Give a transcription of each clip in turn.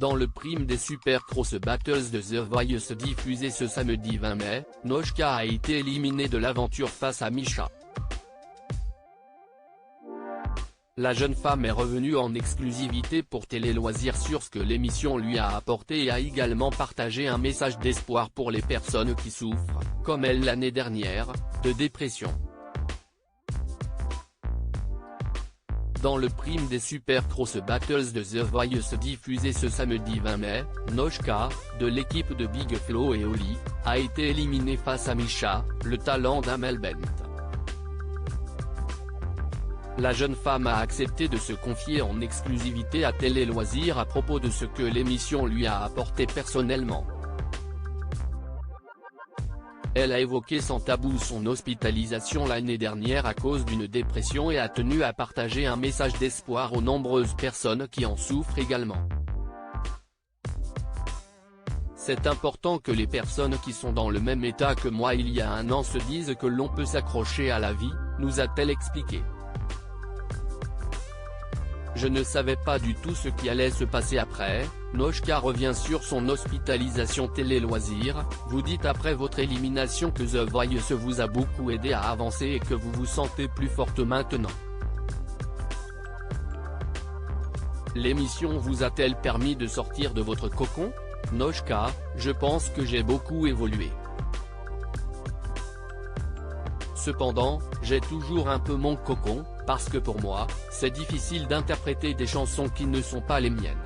Dans le prime des Super Cross Battles de The Voice diffusé ce samedi 20 mai, Noshka a été éliminée de l'aventure face à Misha. La jeune femme est revenue en exclusivité pour Télé Loisirs sur ce que l'émission lui a apporté et a également partagé un message d'espoir pour les personnes qui souffrent, comme elle l'année dernière, de dépression. Dans le prime des Super Cross Battles de The Voice diffusé ce samedi 20 mai, Noshka, de l'équipe de Big Flo et Oli, a été éliminée face à Misha, le talent d'Amel Bent. La jeune femme a accepté de se confier en exclusivité à Télé Loisirs à propos de ce que l'émission lui a apporté personnellement. Elle a évoqué sans tabou son hospitalisation l'année dernière à cause d'une dépression et a tenu à partager un message d'espoir aux nombreuses personnes qui en souffrent également. C'est important que les personnes qui sont dans le même état que moi il y a un an se disent que l'on peut s'accrocher à la vie, nous a-t-elle expliqué. Je ne savais pas du tout ce qui allait se passer après. Noshka revient sur son hospitalisation Télé Loisirs, vous dites après votre élimination que The Voice vous a beaucoup aidé à avancer et que vous vous sentez plus forte maintenant. L'émission vous a-t-elle permis de sortir de votre cocon? Noshka, je pense que j'ai beaucoup évolué. Cependant, j'ai toujours un peu mon cocon, parce que pour moi, c'est difficile d'interpréter des chansons qui ne sont pas les miennes.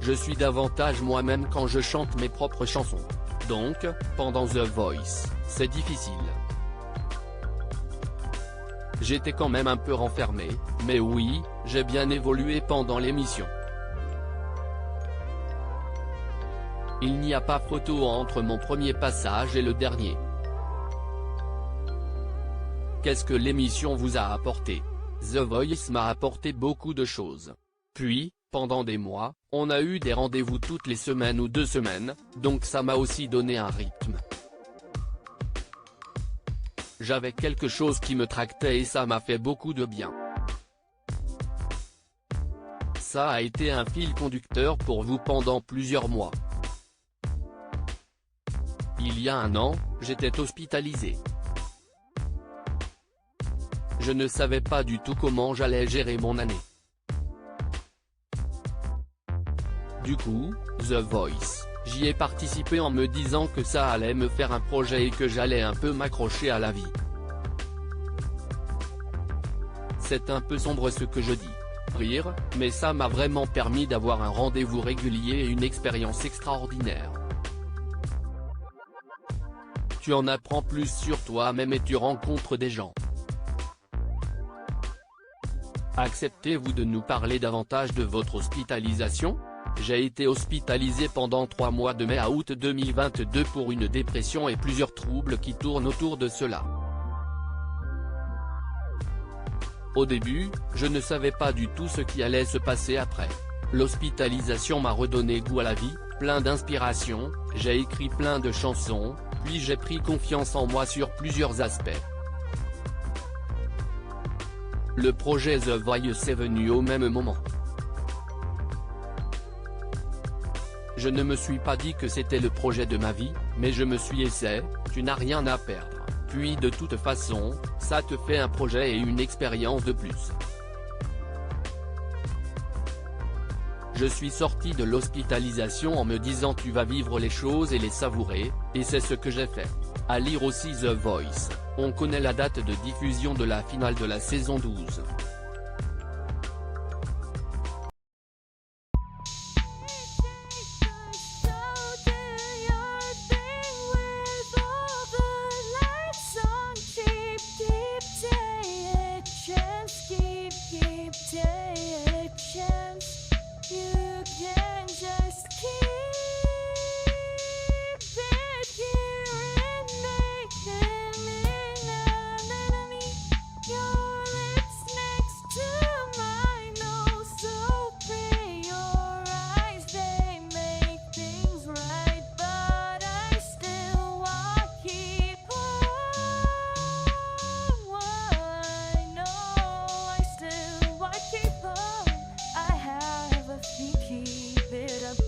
Je suis davantage moi-même quand je chante mes propres chansons. Donc, pendant The Voice, c'est difficile. J'étais quand même un peu renfermé, mais oui, j'ai bien évolué pendant l'émission. Il n'y a pas photo entre mon premier passage et le dernier. Qu'est-ce que l'émission vous a apporté? The Voice m'a apporté beaucoup de choses. Puis, pendant des mois, on a eu des rendez-vous toutes les semaines ou 2 semaines, donc ça m'a aussi donné un rythme. J'avais quelque chose qui me tractait et ça m'a fait beaucoup de bien. Ça a été un fil conducteur pour vous pendant plusieurs mois. Il y a un an, j'étais hospitalisé. Je ne savais pas du tout comment j'allais gérer mon année. Du coup, The Voice, j'y ai participé en me disant que ça allait me faire un projet et que j'allais un peu m'accrocher à la vie. C'est un peu sombre ce que je dis. Rire, mais ça m'a vraiment permis d'avoir un rendez-vous régulier et une expérience extraordinaire. Tu en apprends plus sur toi-même et tu rencontres des gens. Acceptez-vous de nous parler davantage de votre hospitalisation? J'ai été hospitalisé pendant 3 mois de mai à août 2022 pour une dépression et plusieurs troubles qui tournent autour de cela. Au début, je ne savais pas du tout ce qui allait se passer après. L'hospitalisation m'a redonné goût à la vie, plein d'inspiration, j'ai écrit plein de chansons, puis j'ai pris confiance en moi sur plusieurs aspects. Le projet The Voice est venu au même moment. Je ne me suis pas dit que c'était le projet de ma vie, mais je me suis essayé, tu n'as rien à perdre, puis de toute façon, ça te fait un projet et une expérience de plus. Je suis sorti de l'hospitalisation en me disant tu vas vivre les choses et les savourer, et c'est ce que j'ai fait. À lire aussi The Voice, on connaît la date de diffusion de la finale de la saison 12. Your lips next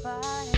Bye.